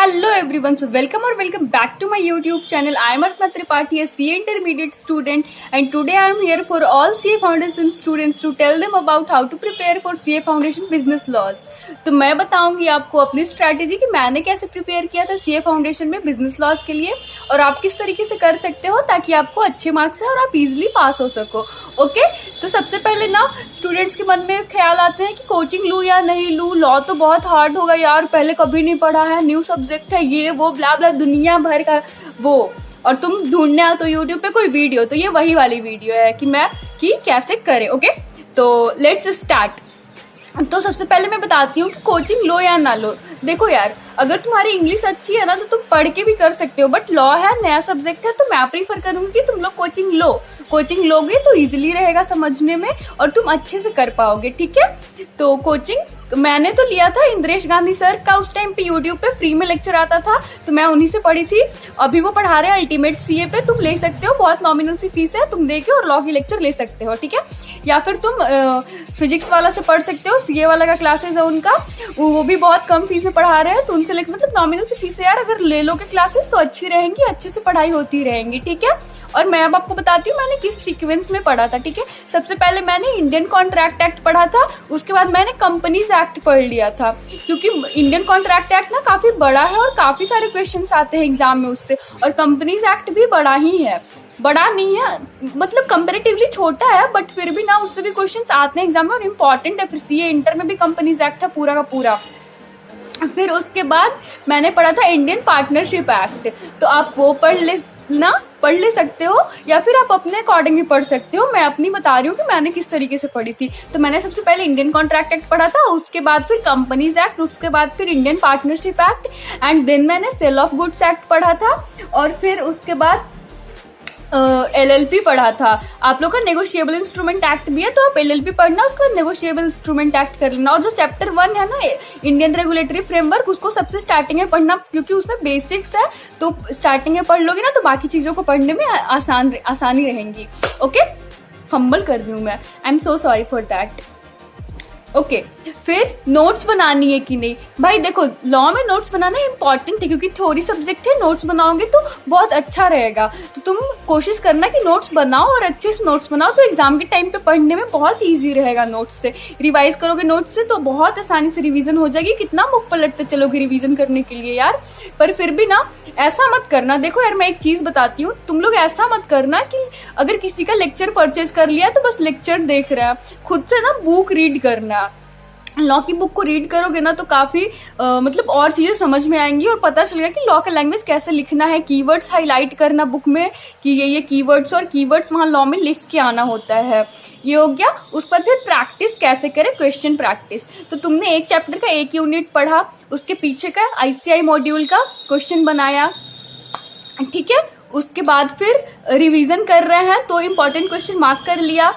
Hello everyone, so welcome back to my YouTube channel. I am Arpana Tripathi, a CA intermediate student, and today I am here for all CA foundation students to tell them about how to prepare for CA foundation business laws. तो मैं बताऊंगी आपको अपनी strategy कि मैंने कैसे prepare किया था सीए फाउंडेशन में बिजनेस लॉज के लिए और आप किस तरीके से कर सकते हो ताकि आपको अच्छे मार्क्स है और आप इजीली पास हो सको। ओके, तो सबसे पहले ना स्टूडेंट्स के मन में ख्याल आते हैं कि कोचिंग लूँ या नहीं लूँ, लॉ तो बहुत हार्ड होगा यार, पहले कभी नहीं पढ़ा है, न्यू सब्जेक्ट है, ये वो ब्ला ब्ला दुनिया भर का वो, और तुम ढूंढने आओ तो यूट्यूब पे कोई वीडियो, तो ये वही वाली वीडियो है कि कैसे करें। ओके, तो लेट्स स्टार्ट। तो सबसे पहले मैं बताती हूँ कि कोचिंग लो या ना लो। देखो यार, अगर तुम्हारी इंग्लिश अच्छी है ना तो तुम पढ़ के भी कर सकते हो, बट लॉ है, नया सब्जेक्ट है, तो मैं प्रीफर करूंगी कि तुम लोग कोचिंग लो। कोचिंग लोगे तो इजीली रहेगा समझने में और तुम अच्छे से कर पाओगे। ठीक है, तो कोचिंग मैंने तो लिया था इंद्रेश गांधी सर का, उस टाइम पे यूट्यूब पे फ्री में लेक्चर आता था तो मैं उन्हीं से पढ़ी थी। अभी वो पढ़ा रहे हैं अल्टीमेट सीए पे, तुम ले सकते हो, बहुत नॉमिनल सी फीस है, तुम देके और लॉ की लेक्चर ले सकते हो। ठीक है, या फिर तुम फिजिक्स वाला से पढ़ सकते हो, सीए वाला का क्लासेस है उनका, वो भी बहुत कम फीस में पढ़ा रहे हैं, तो उनसे लेकर मतलब नॉमिनल सी फीस है यार, अगर ले लो के क्लासेस तो अच्छी रहेंगी, अच्छे से पढ़ाई होती रहेंगी। ठीक है, और मैं अब आपको बताती हूँ मैंने किस सीक्वेंस में पढ़ा था। ठीक है, सबसे पहले मैंने इंडियन कॉन्ट्रैक्ट एक्ट पढ़ा था, उसके बाद मैंने कंपनीज एक्ट पढ़ लिया था, क्योंकि इंडियन कॉन्ट्रैक्ट एक्ट ना काफी बड़ा है और काफी सारे क्वेश्चंस आते हैं एग्जाम में उससे, और कंपनीज एक्ट भी बड़ा ही है, बड़ा नहीं है मतलब कंपैरेटिवली छोटा है, बट फिर भी ना उससे भी क्वेश्चंस आते हैं एग्जाम में और इम्पोर्टेंट है। फिर सीए इंटर में भी कंपनीज एक्ट है पूरा का पूरा। फिर उसके बाद मैंने पढ़ा था इंडियन पार्टनरशिप एक्ट, तो आप वो पढ़ ले सकते हो, या फिर आप अपने अकॉर्डिंग भी पढ़ सकते हो। मैं अपनी बता रही हूँ कि मैंने किस तरीके से पढ़ी थी। तो मैंने सबसे पहले इंडियन कॉन्ट्रैक्ट एक्ट पढ़ा था, उसके बाद फिर कंपनीज एक्ट, उसके बाद फिर Indian partnership act, and then मैंने सेल ऑफ गुड्स एक्ट पढ़ा था, और फिर उसके बाद एलएलपी पढ़ा था। आप लोग का नेगोशिएबल इंस्ट्रूमेंट एक्ट भी है, तो आप एलएलपी पढ़ना, उसके बाद नेगोशिएबल इंस्ट्रूमेंट एक्ट कर लेना। और जो चैप्टर 1 है ना इंडियन रेगुलेटरी फ्रेमवर्क, उसको सबसे स्टार्टिंग में पढ़ना, क्योंकि उसमें बेसिक्स है, तो स्टार्टिंग में पढ़ लोगे ना तो बाकी चीजों को पढ़ने में आसानी रहेंगी। ओके, फंबल कर रही हूँ मैं, I am so sorry for that. Okay, फिर नोट्स बनानी है कि नहीं। भाई देखो, लॉ में नोट्स बनाना इंपॉर्टेंट है, क्योंकि थ्योरी सब्जेक्ट है, नोट्स बनाओगे तो बहुत अच्छा रहेगा। तो तुम कोशिश करना कि नोट्स बनाओ और अच्छे से नोट्स बनाओ, तो एग्जाम के टाइम पे पढ़ने में बहुत ईजी रहेगा। नोट्स से रिवाइज करोगे, नोट्स से तो बहुत आसानी से रिवीजन हो जाएगी। कितना मुख पलटते चलोगे रिवीजन करने के लिए यार, पर फिर भी ना ऐसा मत करना। देखो यार, मैं एक चीज बताती हूँ, तुम लोग ऐसा मत करना कि अगर किसी का लेक्चर परचेज कर लिया तो बस लेक्चर देख रहा है, खुद से ना बुक रीड करना। लॉ की बुक को रीड करोगे ना तो काफी मतलब और चीजें समझ में आएंगी और पता चलेगा कि लॉ का लैंग्वेज कैसे लिखना है। कीवर्ड्स हाईलाइट करना बुक में कि ये कीवर्ड्स, और कीवर्ड्स वहां लॉ में लिख के आना होता है। ये हो गया। उसके बाद फिर प्रैक्टिस कैसे करें, क्वेश्चन प्रैक्टिस। तो तुमने एक चैप्टर का एक यूनिट पढ़ा, उसके पीछे का आईसीआई मॉड्यूल का क्वेश्चन बनाया, ठीक है। उसके बाद फिर रिवीजन कर रहे हैं तो इम्पोर्टेंट क्वेश्चन मार्क कर लिया,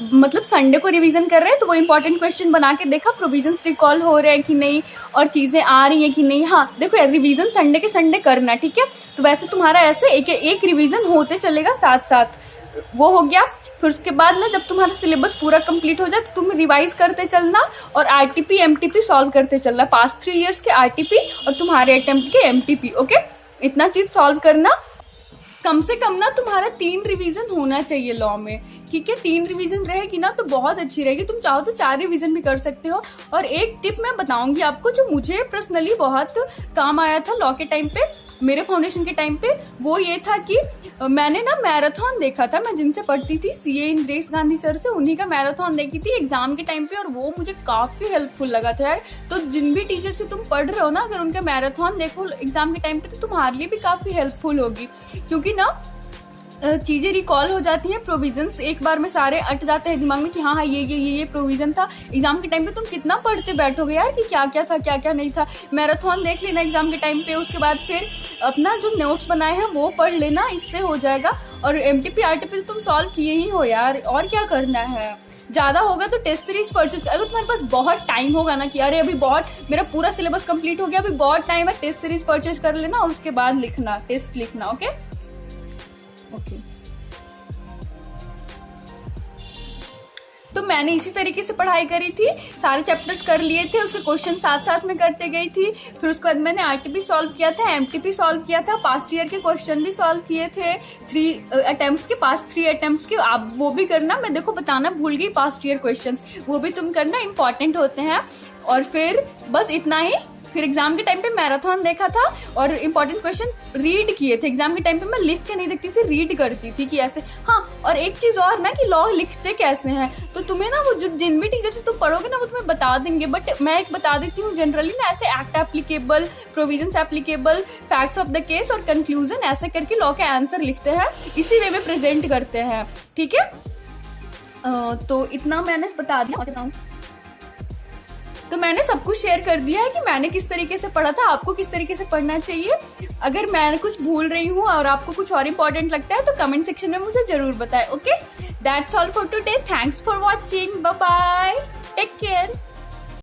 मतलब संडे को रिवीजन कर रहे हैं तो वो इम्पोर्टेंट क्वेश्चन बना के देखा प्रोविजंस रिकॉल हो रहे हैं कि नहीं और चीजें आ रही हैं कि नहीं। हाँ देखो यार, रिवीजन संडे के संडे करना, ठीक है। तो वैसे तुम्हारा ऐसे एक रिवीजन होते चलेगा साथ साथ, वो हो गया। फिर उसके बाद ना जब तुम्हारा सिलेबस पूरा कंप्लीट हो जाए तो तुम रिवाइज करते चलना और आरटीपी एमटीपी सॉल्व करते चलना, पास्ट 3 ईयर्स के आरटीपी और तुम्हारे अटेम्प्ट के एमटीपी। ओके, इतना चीज सॉल्व करना। कम से कम ना तुम्हारा 3 रिवीजन होना चाहिए लॉ में, ठीक है। 3 रिवीजन रहेगी ना तो बहुत अच्छी रहेगी। तुम चाहो तो 4 रिवीजन भी कर सकते हो। और एक टिप मैं बताऊंगी आपको जो मुझे पर्सनली बहुत काम आया था लॉ के टाइम पे, मेरे फाउंडेशन के टाइम पे, वो ये था कि मैंने ना मैराथन देखा था। मैं जिनसे पढ़ती थी सीए इंद्रेश गांधी सर से, उन्हीं का मैराथन देखी थी एग्जाम के टाइम पे, और वो मुझे काफी हेल्पफुल लगा था यार। तो जिन भी टीचर से तुम पढ़ रहे हो ना, अगर उनका मैराथन देखो एग्जाम के टाइम पे तो तुम्हारे लिए भी काफी हेल्पफुल होगी, क्योंकि ना चीजें रिकॉल हो जाती हैं, प्रोविजंस एक बार में सारे अट जाते हैं दिमाग में कि हाँ ये प्रोविजन था। एग्जाम के टाइम पे तुम कितना पढ़ते बैठोगे यार कि क्या क्या था क्या क्या नहीं था। मैराथन देख लेना एग्जाम के टाइम पे, उसके बाद फिर अपना जो नोट्स बनाए हैं वो पढ़ लेना, इससे हो जाएगा। और एमटीपी आरटीपी तुम सॉल्व किए ही हो यार, और क्या करना है। ज्यादा होगा तो टेस्ट सीरीज परचेज, अगर तुम्हारे पास बहुत टाइम होगा ना कि अरे अभी बहुत मेरा पूरा सिलेबस कंप्लीट हो गया, अभी बहुत टाइम है, टेस्ट सीरीज परचेज कर लेना और उसके बाद लिखना, टेस्ट लिखना। ओके तो मैंने इसी तरीके से पढ़ाई करी थी, सारे चैप्टर्स कर लिए थे, उसके क्वेश्चन साथ साथ में करते गई थी। फिर उसके बाद मैंने आरटीपी सॉल्व किया था, एमटीपी सॉल्व किया था, पास्ट ईयर के क्वेश्चन भी सॉल्व किए थे 3 अटेम्प्ट्स के, पास्ट 3 अटेम्प्ट्स के। आप वो भी करना, मैं देखो बताना भूल गई, पास्ट ईयर क्वेश्चंस वो भी तुम करना, इंपॉर्टेंट होते हैं। और फिर बस इतना ही। फिर एग्जाम के टाइम पे मैराथन देखा था और इंपॉर्टेंट क्वेश्चन रीड किए थे। एग्जाम के टाइम पे मैं लिख के नहीं देखती थी, रीड करती थी कि ऐसे। हाँ, और एक चीज और ना कि लॉ लिखते कैसे हैं, तो तुम्हें ना वो जिन भी टीचर से तुम पढ़ोगे ना वो तुम्हें बता देंगे, बट मैं एक बता देती हूँ जनरली ना, ऐसे act applicable, provisions applicable, facts of the case और कंक्लूजन, ऐसे करके लॉ के आंसर लिखते हैं, इसी वे में प्रेजेंट करते हैं। ठीक है, तो इतना मैंने बता दिया। तो मैंने सब कुछ शेयर कर दिया है कि मैंने किस तरीके से पढ़ा था, आपको किस तरीके से पढ़ना चाहिए। अगर मैं कुछ भूल रही हूँ और आपको कुछ और इम्पोर्टेंट लगता है तो कमेंट सेक्शन में मुझे जरूर बताएं। Okay, that's all for today, thanks for watching, bye bye, take care.